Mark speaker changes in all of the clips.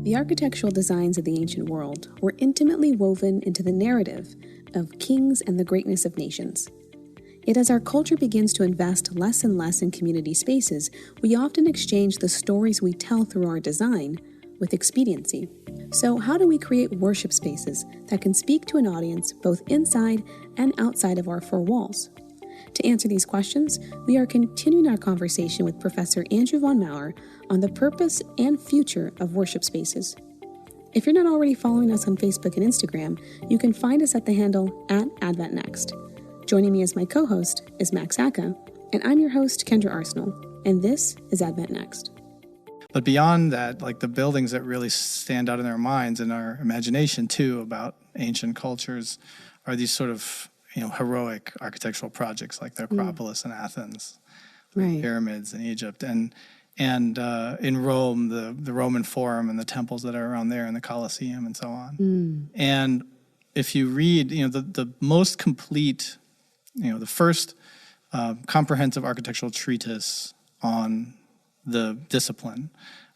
Speaker 1: The architectural designs of the ancient world were intimately woven into the narrative of kings and the greatness of nations. Yet as our culture begins to invest less and less in community spaces, we often exchange the stories we tell through our design with expediency. So how do we create worship spaces that can speak to an audience both inside and outside of our four walls? To answer these questions, we are continuing our conversation with Professor Andrew Von Maur on the purpose and future of worship spaces. If you're not already following us on Facebook and Instagram, you can find us at the handle @AdventNext. Joining me as my co-host is Max Aka, and I'm your host, Kendra Arsenal, and this is Advent Next.
Speaker 2: But beyond that, like the buildings that really stand out in our minds and our imagination too about ancient cultures are these sort of heroic architectural projects like the Acropolis in Athens,
Speaker 1: right.
Speaker 2: The pyramids in Egypt, and in Rome, the Roman Forum and the temples that are around there and the Colosseum and so on. And if you read, the most complete, the first comprehensive architectural treatise on the discipline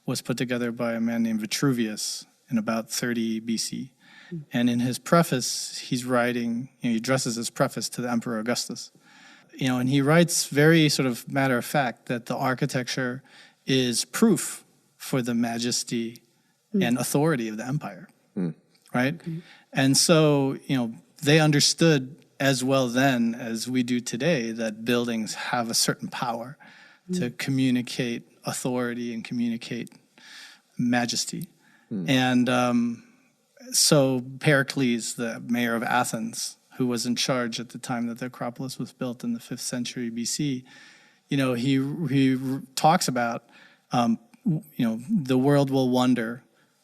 Speaker 2: was put together by a man named Vitruvius in about 30 BC. And in his preface, he's writing, he addresses his preface to the Emperor Augustus. And he writes very sort of matter of fact that the architecture is proof for the majesty and authority of the empire, right? And so, they understood as well then as we do today that buildings have a certain power to communicate authority and communicate majesty. And so Pericles, the mayor of Athens, who was in charge at the time that the Acropolis was built in the 5th century BC, he talks about, the world will wonder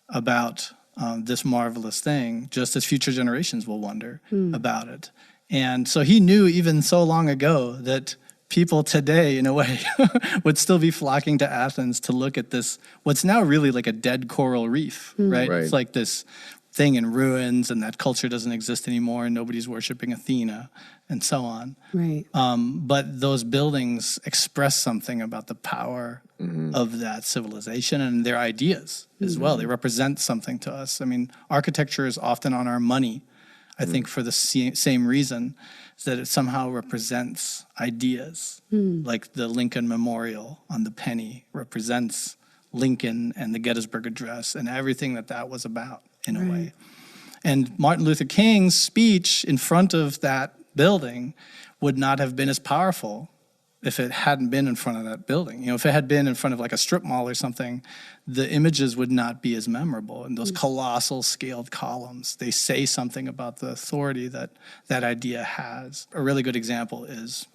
Speaker 2: about this marvelous thing, just as future generations will wonder about it. And so he knew even so long ago that people today, in a way, would still be flocking to Athens to look at this, what's now really like a dead coral reef, right? It's like this thing in ruins, and that culture doesn't exist anymore, and nobody's worshiping Athena, and so on.
Speaker 1: Right.
Speaker 2: But those buildings express something about the power of that civilization and their ideas as well. They represent something to us. I mean, architecture is often on our money, I think, for the same reason, is that it somehow represents ideas. Like the Lincoln Memorial on the penny represents Lincoln and the Gettysburg Address and everything that was about, in a way. And Martin Luther King's speech in front of that building would not have been as powerful if it hadn't been in front of that building. If it had been in front of like a strip mall or something, the images would not be as memorable. And those colossal scaled columns, they say something about the authority that that idea has. A really good example is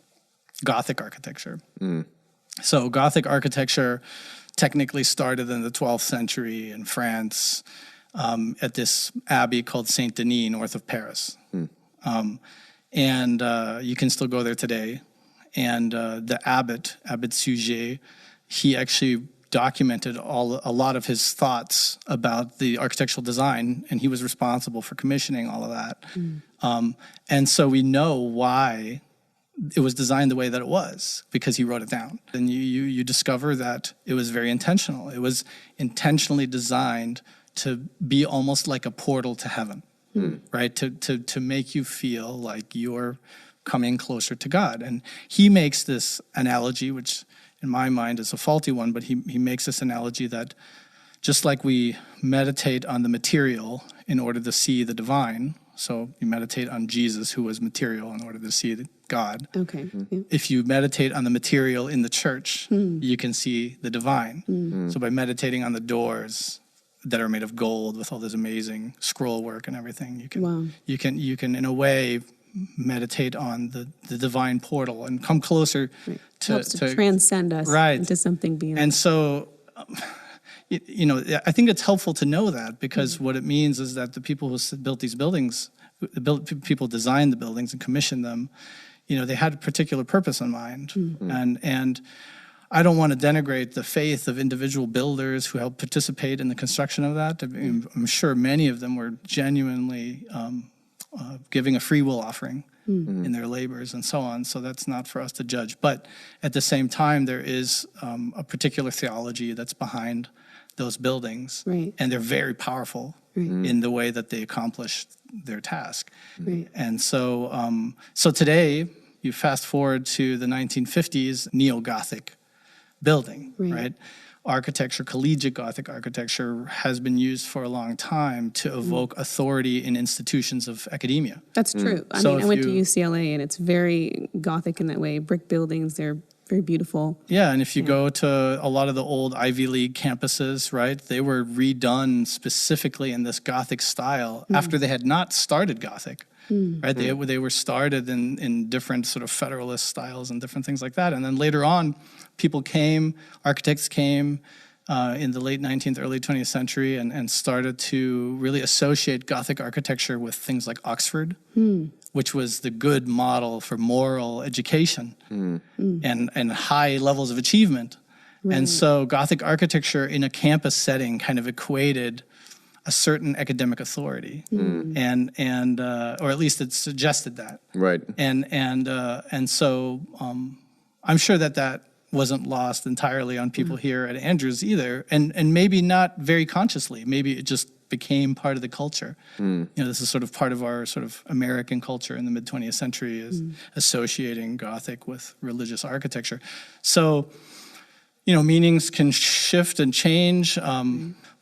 Speaker 2: Gothic architecture. So Gothic architecture technically started in the 12th century in France at this abbey called Saint Denis, north of Paris. And you can still go there today. And the abbot Suger, he actually documented a lot of his thoughts about the architectural design, and he was responsible for commissioning all of that. And so we know why it was designed the way that it was, because he wrote it down. And you discover that it was very intentional. It was intentionally designed to be almost like a portal to heaven, right? To make you feel like you're coming closer to God. And he makes this analogy, which in my mind is a faulty one, but he makes this analogy that just like we meditate on the material in order to see the divine, so you meditate on Jesus, who was material, in order to see God.
Speaker 1: Okay.
Speaker 2: If you meditate on the material in the church, you can see the divine. So by meditating on the doors that are made of gold with all this amazing scroll work and everything, you can in a way meditate on the divine portal and come closer
Speaker 1: to transcend us into something beyond.
Speaker 2: And so, I think it's helpful to know that, because what it means is that the people who built these buildings, people designed the buildings and commissioned them, they had a particular purpose in mind. And I don't want to denigrate the faith of individual builders who helped participate in the construction of that. I'm sure many of them were genuinely giving a free will offering in their labors and so on. So that's not for us to judge. But at the same time, there is a particular theology that's behind those buildings,
Speaker 1: Right.
Speaker 2: and they're very powerful in the way that they accomplish their task.
Speaker 1: Right.
Speaker 2: And so, so today, you fast forward to the 1950s, neo-Gothic building, right? Architecture, collegiate Gothic architecture, has been used for a long time to evoke authority in institutions of academia.
Speaker 1: That's true. I
Speaker 2: So
Speaker 1: mean, I
Speaker 2: if
Speaker 1: went to
Speaker 2: you-
Speaker 1: UCLA, and it's very Gothic in that way. Brick buildings, they're very beautiful.
Speaker 2: Yeah, and if you go to a lot of the old Ivy League campuses, right, they were redone specifically in this Gothic style after they had not started Gothic, right? They were started in different sort of Federalist styles and different things like that. And then later on, people came, architects came in the late 19th, early 20th century and started to really associate Gothic architecture with things like Oxford, which was the good model for moral education and high levels of achievement. And so Gothic architecture in a campus setting kind of equated a certain academic authority, and or at least it suggested that.
Speaker 3: Right.
Speaker 2: And so I'm sure that wasn't lost entirely on people here at Andrews either, and maybe not very consciously. Maybe it just became part of the culture. You know, this is sort of part of our sort of American culture in the mid-20th century, is associating Gothic with religious architecture. So, you know, meanings can shift and change.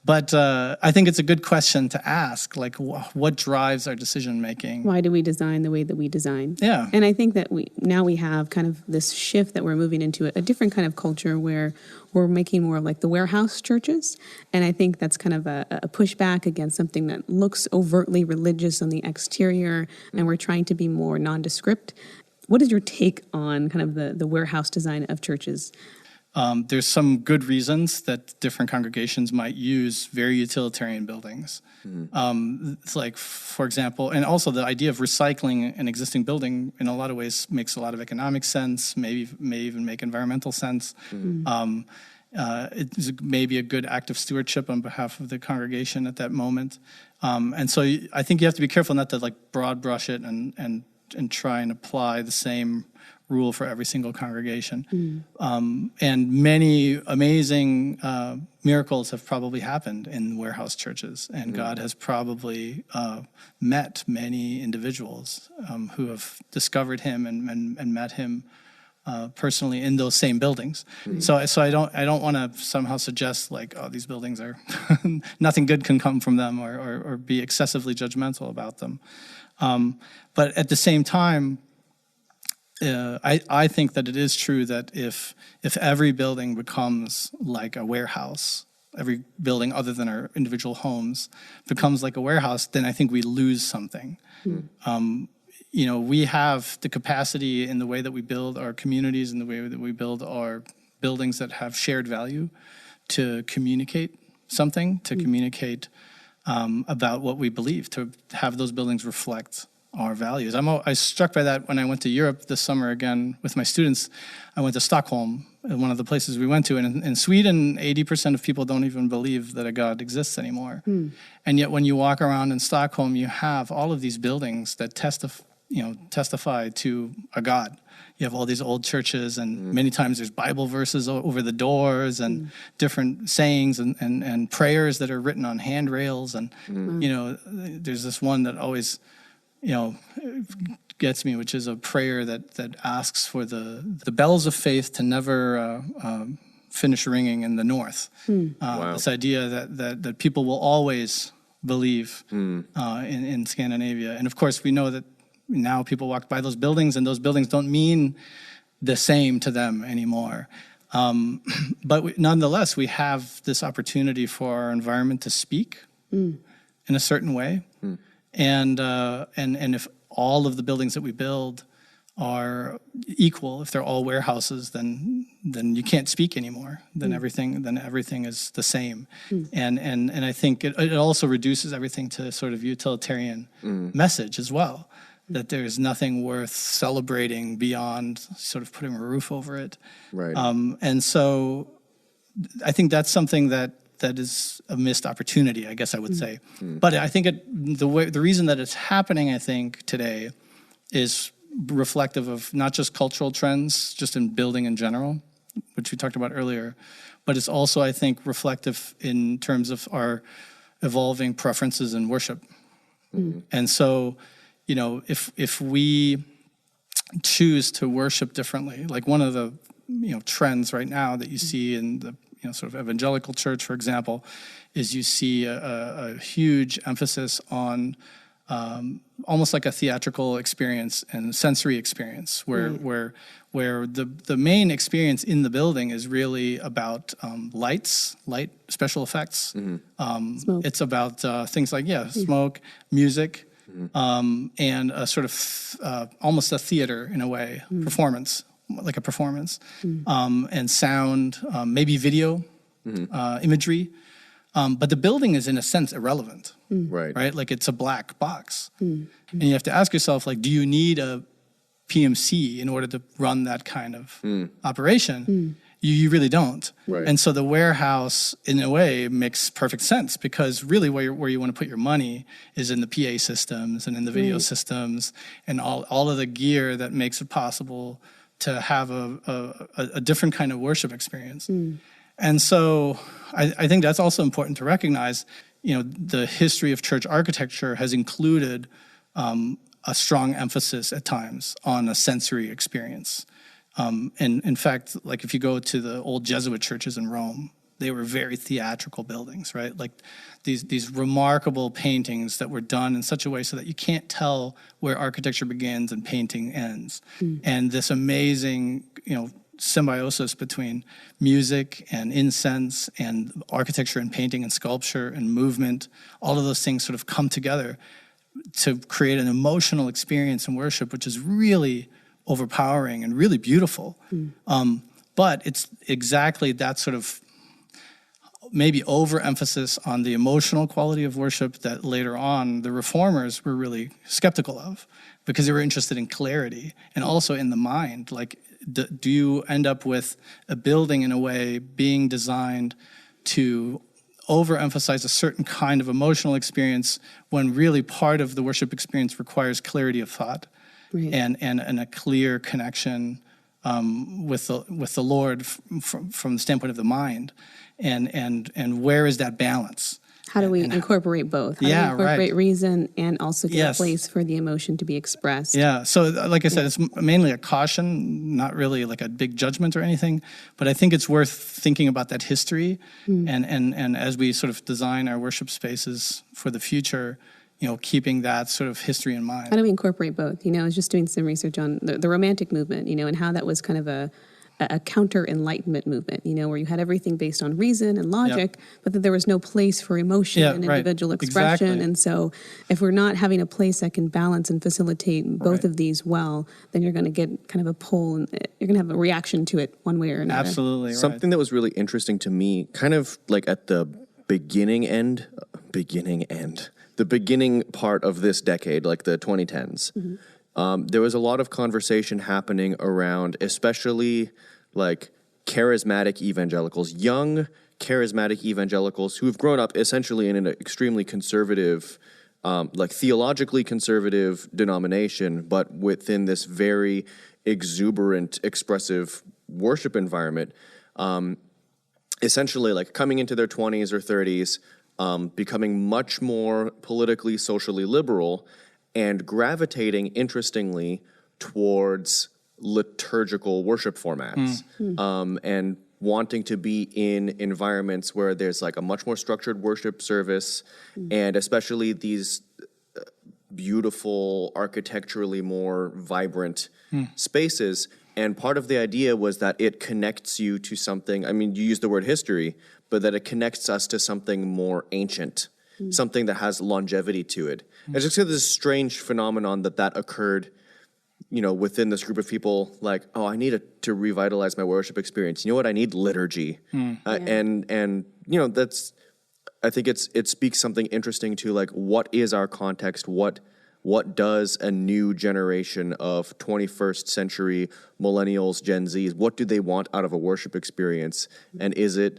Speaker 2: But I think it's a good question to ask, like, what drives our decision making?
Speaker 1: Why do we design the way that we design?
Speaker 2: Yeah.
Speaker 1: And I think that we have kind of this shift that we're moving into a different kind of culture where we're making more like the warehouse churches. And I think that's kind of a pushback against something that looks overtly religious on the exterior, and we're trying to be more nondescript. What is your take on kind of the warehouse design of churches?
Speaker 2: There's some good reasons that different congregations might use very utilitarian buildings. It's like, for example, and also the idea of recycling an existing building in a lot of ways makes a lot of economic sense, may even make environmental sense. It's maybe a good act of stewardship on behalf of the congregation at that moment. And so I think you have to be careful not to like broad brush it and try and apply the same rule for every single congregation. And many amazing miracles have probably happened in warehouse churches, and God has probably met many individuals who have discovered him and met him personally in those same buildings. So I don't want to somehow suggest like, oh, these buildings are nothing good can come from them, or be excessively judgmental about them. But at the same time, I think that it is true that if every building becomes like a warehouse, every building other than our individual homes becomes like a warehouse, then I think we lose something. You know, we have the capacity in the way that we build our communities and the way that we build our buildings that have shared value to communicate something, to communicate about what we believe, to have those buildings reflect our values. I was struck by that when I went to Europe this summer again with my students. I went to Stockholm, one of the places we went to. And in Sweden, 80% of people don't even believe that a God exists anymore. And yet when you walk around in Stockholm, you have all of these buildings that testify to a God. You have all these old churches, and many times there's Bible verses over the doors and different sayings and prayers that are written on handrails. And, you know, there's this one that always, you know, gets me, which is a prayer that asks for the bells of faith to never finish ringing in the north.
Speaker 3: Wow.
Speaker 2: This idea that people will always believe in Scandinavia. And of course, we know that now people walk by those buildings, and those buildings don't mean the same to them anymore. But nonetheless, we have this opportunity for our environment to speak in a certain way. And if all of the buildings that we build are equal, if they're all warehouses, then you can't speak anymore. Then everything is the same. And I think it also reduces everything to sort of utilitarian message as well. That there's nothing worth celebrating beyond sort of putting a roof over it.
Speaker 3: Right.
Speaker 2: And so I think that's something that is a missed opportunity, I guess I would say. But I think the reason that it's happening, I think, today is reflective of not just cultural trends, just in building in general. which we talked about earlier, but it's also, I think, reflective in terms of our evolving preferences in worship. And so, if we choose to worship differently, like one of the trends right now that you see in the sort of evangelical church, for example, is you see a huge emphasis on almost like a theatrical experience and sensory experience, where the main experience in the building is really about light, special effects. It's about things like smoke, music, and a sort of almost a theater in a way, performance, like a performance, and sound, maybe video, imagery. But the building is, in a sense, irrelevant, right? Like it's a black box. And you have to ask yourself, like, do you need a PMC in order to run that kind of operation? You really don't. And so the warehouse, in a way, makes perfect sense, because really where you want to put your money is in the PA systems and in the video systems and all of the gear that makes it possible to have a different kind of worship experience. And so I think that's also important to recognize. The history of church architecture has included a strong emphasis at times on a sensory experience. And in fact, like if you go to the old Jesuit churches in Rome, they were very theatrical buildings, right? Like these remarkable paintings that were done in such a way so that you can't tell where architecture begins and painting ends. And this amazing, symbiosis between music and incense and architecture and painting and sculpture and movement, all of those things sort of come together to create an emotional experience in worship, which is really overpowering and really beautiful. But it's exactly that sort of maybe overemphasis on the emotional quality of worship that later on the reformers were really skeptical of, because they were interested in clarity and also in the mind. Like, do you end up with a building in a way being designed to overemphasize a certain kind of emotional experience when really part of the worship experience requires clarity of thought and a clear connection with the Lord from the standpoint of the mind, and where is that balance?
Speaker 1: How do we incorporate both? How do we incorporate reason and also get a place for the emotion to be expressed?
Speaker 2: Yeah. So like I said, it's mainly a caution, not really like a big judgment or anything. But I think it's worth thinking about that history. And as we sort of design our worship spaces for the future, keeping that sort of history in mind.
Speaker 1: How do we incorporate both? I was just doing some research on the Romantic movement, and how that was kind of a counter-enlightenment movement, where you had everything based on reason and logic, but that there was no place for emotion and individual expression.
Speaker 2: Exactly.
Speaker 1: And so if we're not having a place that can balance and facilitate both of these well, then you're going to get kind of a pull, and you're going to have a reaction to it one way or another.
Speaker 2: Absolutely.
Speaker 3: Something that was really interesting to me, kind of like at the beginning part of this decade, like the 2010s, there was a lot of conversation happening around, especially like charismatic evangelicals, young charismatic evangelicals who have grown up essentially in an extremely conservative, like theologically conservative denomination, but within this very exuberant, expressive worship environment, essentially like coming into their 20s or 30s, becoming much more politically, socially liberal, and gravitating, interestingly, towards liturgical worship formats, and wanting to be in environments where there's like a much more structured worship service, and especially these beautiful, architecturally more vibrant spaces. And part of the idea was that it connects you to something, I mean, you use the word history, but that it connects us to something more ancient, something that has longevity to it. It's just this strange phenomenon that occurred, within this group of people, like, oh, I need to revitalize my worship experience. You know what? I need liturgy. And that's, I think it speaks something interesting to like, what is our context? What does a new generation of 21st century millennials, Gen Zs, what do they want out of a worship experience? And is it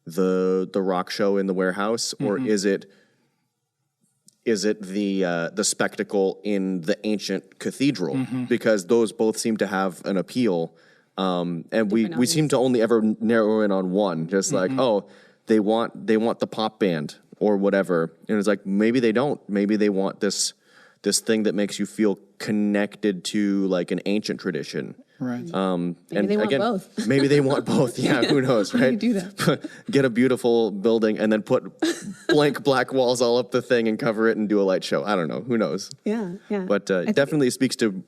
Speaker 3: the rock show in the warehouse, or is it the spectacle in the ancient cathedral? Because those both seem to have an appeal And we seem to only ever narrow in on one, just like, oh, they want the pop band or whatever. And it's like, maybe they don't. Maybe they want this thing that makes you feel connected to like an ancient tradition.
Speaker 2: Right.
Speaker 1: Maybe they want both.
Speaker 3: Maybe they want both. Yeah, who knows, right?
Speaker 1: You do that.
Speaker 3: Get a beautiful building and then put blank black walls all up the thing and cover it and do a light show. I don't know. Who knows?
Speaker 1: Yeah.
Speaker 3: But it definitely speaks to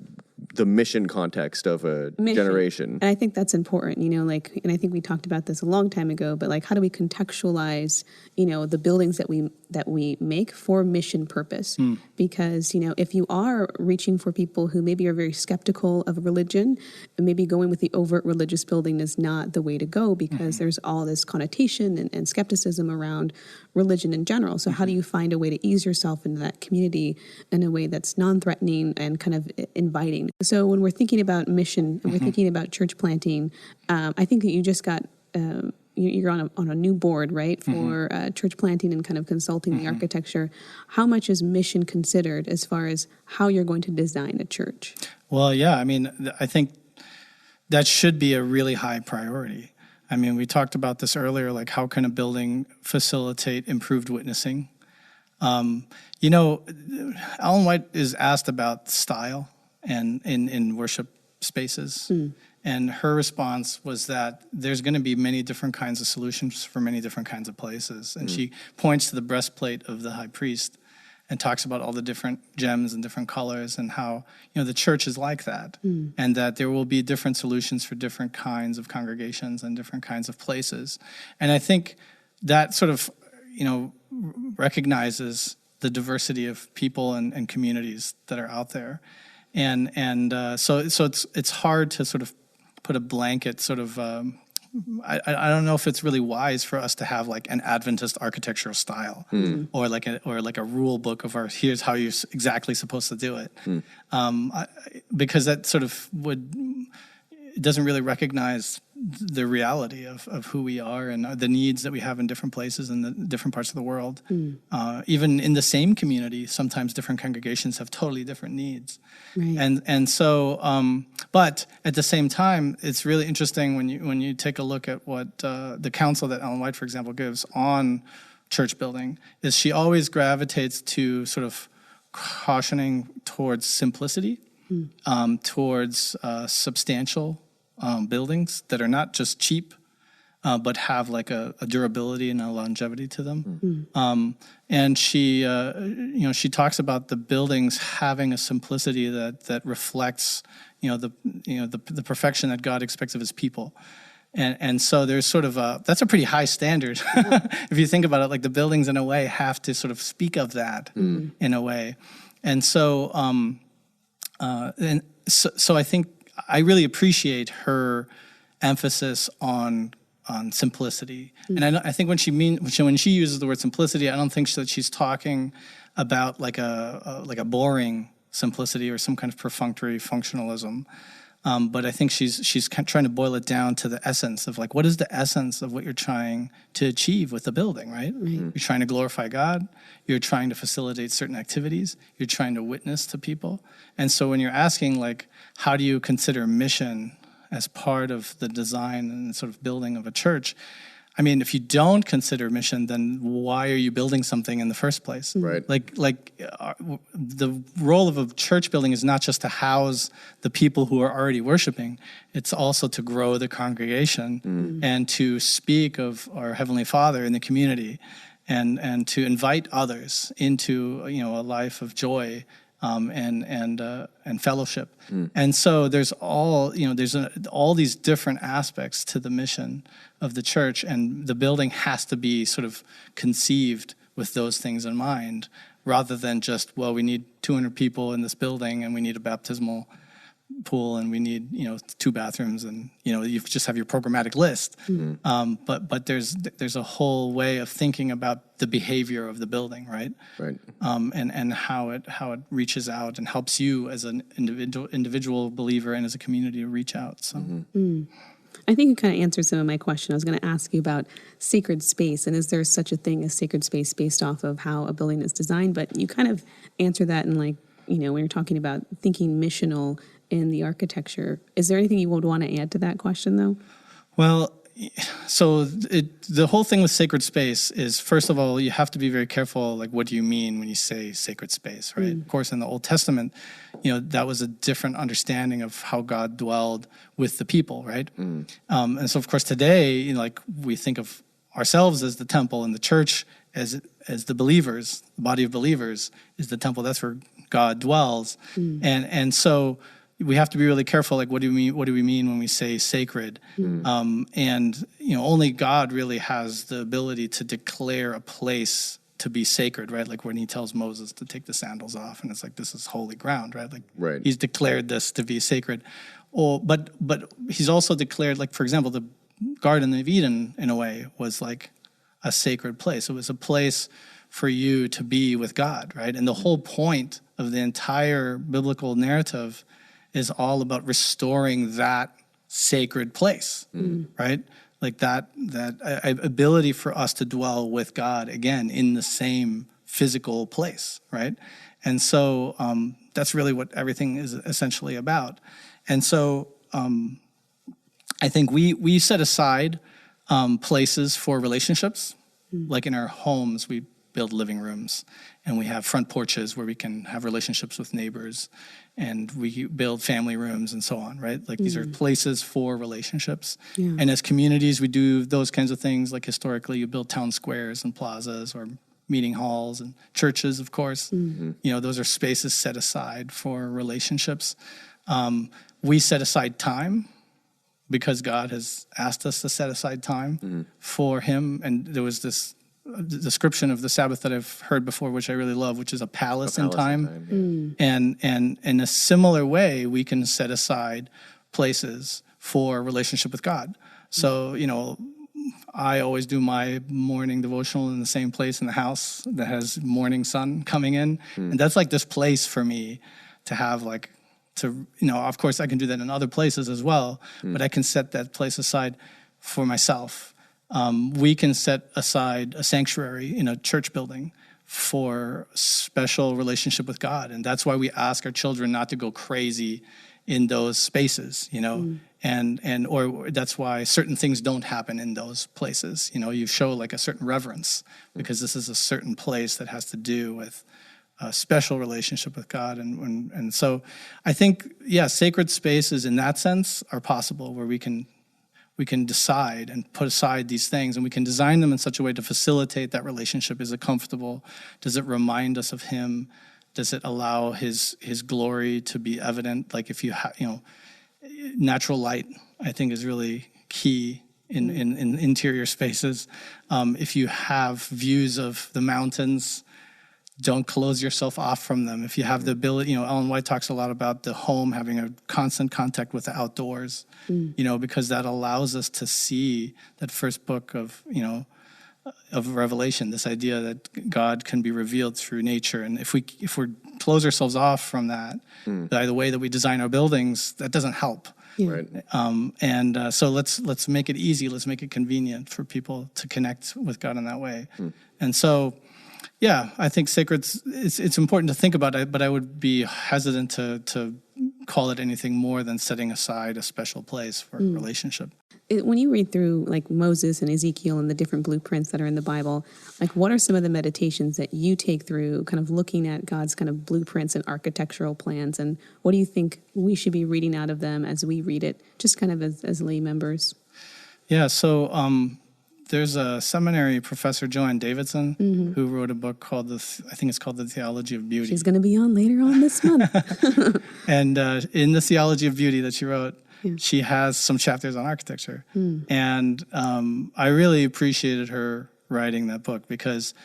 Speaker 3: the mission context of a generation.
Speaker 1: And I think that's important, and I think we talked about this a long time ago, but like, how do we contextualize, the buildings that we make for mission purpose? Because, if you are reaching for people who maybe are very skeptical of religion, maybe going with the overt religious building is not the way to go, because there's all this connotation and skepticism around religion in general. So how do you find a way to ease yourself into that community in a way that's non-threatening and kind of inviting? So when we're thinking about mission and we're thinking about church planting, I think that you just got, you're on a new board, right, for church planting and kind of consulting the architecture. How much is mission considered as far as how you're going to design a church? Well,
Speaker 2: yeah, I mean, I think that should be a really high priority. I mean, we talked about this earlier, like how can a building facilitate improved witnessing? Ellen White is asked about style and in worship spaces. And her response was that there's going to be many different kinds of solutions for many different kinds of places. And she points to the breastplate of the high priest and talks about all the different gems and different colors and how, the church is like that. And that there will be different solutions for different kinds of congregations and different kinds of places. And I think that sort of, recognizes the diversity of people and communities that are out there. And so it's hard to sort of put a blanket sort of, I don't know if it's really wise for us to have like an Adventist architectural style or like a rule book of here's how you're exactly supposed to do it. Because that sort of doesn't really recognize the reality of who we are and the needs that we have in different places in the different parts of the world. Even in the same community, sometimes different congregations have totally different needs. Right. And so, but at the same time, it's really interesting when you take a look at what the counsel that Ellen White, for example, gives on church building, is she always gravitates to sort of cautioning towards simplicity, towards substantial buildings that are not just cheap, but have like a durability and a longevity to them. And she talks about the buildings having a simplicity that reflects, the perfection that God expects of His people. And so there's sort of that's a pretty high standard. If you think about it, like the buildings in a way have to sort of speak of that in a way. And so, so I think I really appreciate her emphasis on simplicity. And I think when she uses the word simplicity, I don't think that she's talking about like a boring simplicity or some kind of perfunctory functionalism. But I think she's trying to boil it down to the essence of like, what is the essence of what you're trying to achieve with the building, right? You're trying to glorify God. You're trying to facilitate certain activities. You're trying to witness to people. And so when you're asking like, how do you consider mission as part of the design and sort of building of a church? I mean, if you don't consider mission, then why are you building something in the first place?
Speaker 3: Right.
Speaker 2: The role of a church building is not just to house the people who are already worshiping. It's also to grow the congregation and to speak of our Heavenly Father in the community and to invite others into, a life of joy and fellowship. And so there's all these different aspects to the mission of the church, and the building has to be sort of conceived with those things in mind, rather than just, well, we need 200 people in this building and we need a baptismal pool and we need 2 bathrooms and you just have your programmatic list. But there's a whole way of thinking about the behavior of the building, right? And how it reaches out and helps you as an individual believer and as a community to reach out. So
Speaker 1: I think you kind of answered some of my question. I was going to ask you about sacred space, and is there such a thing as sacred space based off of how a building is designed? But you kind of answer that in when you're talking about thinking missional in the architecture. Is there anything you would want to add to that question, though?
Speaker 2: Well, so the whole thing with sacred space is, first of all, you have to be very careful, like, what do you mean when you say sacred space, right? Of course, in the Old Testament, that was a different understanding of how God dwelled with the people, right? And so, of course, today, like, we think of ourselves as the temple, and the church as the believers, the body of believers is the temple. That's where God dwells. And so we have to be really careful, like, what do we mean when we say sacred? And only God really has the ability to declare a place to be sacred, right? Like when he tells Moses to take the sandals off, and it's like, this is holy ground, right? Like, he's declared this to be sacred. But he's also declared, like, for example, the Garden of Eden, in a way, was like a sacred place. It was a place for you to be with God, right? And the whole point of the entire biblical narrative is all about restoring that sacred place, right? Like that ability for us to dwell with God again in the same physical place, right? And so that's really what everything is essentially about. And so I think we set aside places for relationships. Like in our homes, we build living rooms, and we have front porches where we can have relationships with neighbors, and we build family rooms and so on, right? Like these are places for relationships. And as communities, we do those kinds of things. Like historically, you build town squares and plazas or meeting halls, and churches, of course. Those are spaces set aside for relationships. We set aside time because God has asked us to set aside time for him. And there was this description of the Sabbath that I've heard before, which I really love, which is a palace in time. And in a similar way, we can set aside places for relationship with God. So, I always do my morning devotional in the same place in the house that has morning sun coming in. And that's like this place for me to have, like, of course I can do that in other places as well, but I can set that place aside for myself. We can set aside a sanctuary in a church building for special relationship with God. And that's why we ask our children not to go crazy in those spaces, or that's why certain things don't happen in those places. You show like a certain reverence because this is a certain place that has to do with a special relationship with God. And so I think, sacred spaces in that sense are possible, where we can decide and put aside these things, and we can design them in such a way to facilitate that relationship. Is it comfortable? Does it remind us of him? Does it allow his glory to be evident? Like if you natural light, I think, is really key in interior spaces. If you have views of the mountains, don't close yourself off from them. If you have the ability, Ellen White talks a lot about the home having a constant contact with the outdoors, because that allows us to see that first book of Revelation, this idea that God can be revealed through nature. And if we close ourselves off from that by the way that we design our buildings, that doesn't help.
Speaker 3: Right.
Speaker 2: So let's make it easy. Let's make it convenient for people to connect with God in that way. And so, I think sacred, it's important to think about it, but I would be hesitant to call it anything more than setting aside a special place for relationship.
Speaker 1: When you read through like Moses and Ezekiel and the different blueprints that are in the Bible, like what are some of the meditations that you take through kind of looking at God's kind of blueprints and architectural plans, and what do you think we should be reading out of them as we read it, just kind of as lay members?
Speaker 2: So there's a seminary professor, Joanne Davidson, who wrote a book called I think it's called The Theology of Beauty.
Speaker 1: She's going to be on later on this month.
Speaker 2: And in the Theology of Beauty that she wrote, she has some chapters on architecture. And I really appreciated her writing that book because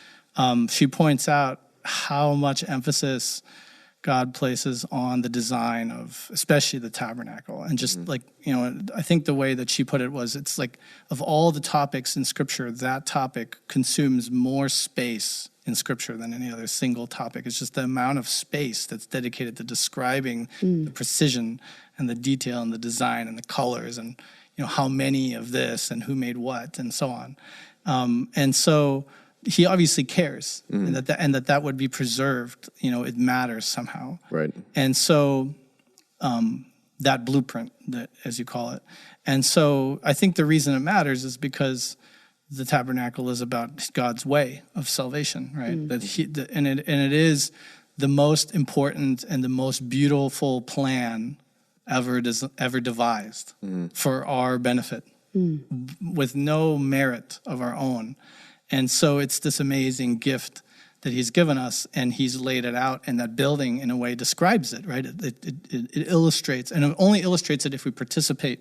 Speaker 2: she points out how much emphasis God places on the design of, especially the tabernacle. And just like, I think the way that she put it was, it's like, of all the topics in Scripture, that topic consumes more space in Scripture than any other single topic. It's just the amount of space that's dedicated to describing the precision and the detail and the design and the colors and, how many of this and who made what and so on. And so he obviously cares, and that would be preserved. It matters somehow.
Speaker 3: Right.
Speaker 2: And so, that blueprint, that, as you call it. And so I think the reason it matters is because the tabernacle is about God's way of salvation, right? And it is the most important and the most beautiful plan ever devised for our benefit, with no merit of our own. And so it's this amazing gift that he's given us, and he's laid it out, and that building in a way describes it, right? It illustrates, and it only illustrates it if we participate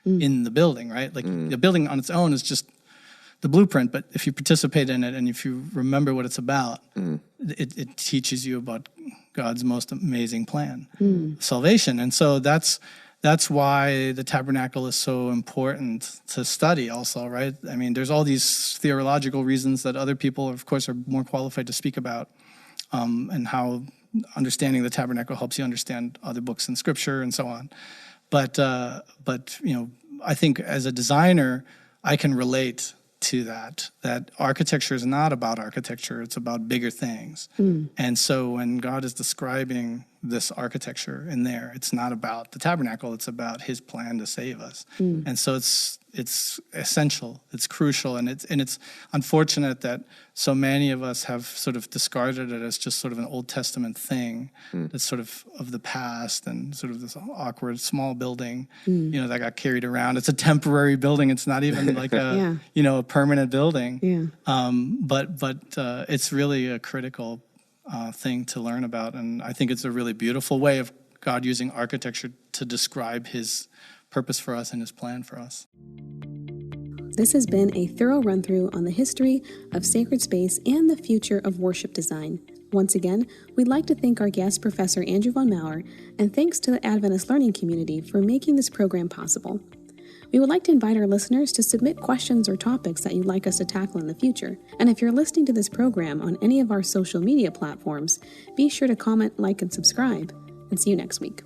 Speaker 2: in the building, right? Like the building on its own is just the blueprint, but if you participate in it and if you remember what it's about, it teaches you about God's most amazing plan, salvation. And so that's why the tabernacle is so important to study also, right? I mean, there's all these theological reasons that other people, of course, are more qualified to speak about, and how understanding the tabernacle helps you understand other books in Scripture and so on. But you know, I think as a designer, I can relate to that architecture is not about architecture, it's about bigger things. And so when God is describing this architecture in there, it's not about the tabernacle, it's about his plan to save us. And so it's essential, it's crucial, and it's unfortunate that so many of us have sort of discarded it as just sort of an Old Testament thing that's sort of the past, and sort of this awkward small building, you know, that got carried around. It's a temporary building. It's not even like a you know, a permanent building. But it's really a critical thing to learn about, and I think it's a really beautiful way of God using architecture to describe his purpose for us and his plan for us.
Speaker 1: This has been a thorough run-through on the history of sacred space and the future of worship design. Once again, we'd like to thank our guest, Professor Andrew Von Maur, and thanks to the Adventist Learning Community for making this program possible. We would like to invite our listeners to submit questions or topics that you'd like us to tackle in the future. And if you're listening to this program on any of our social media platforms, be sure to comment, like, and subscribe. And see you next week.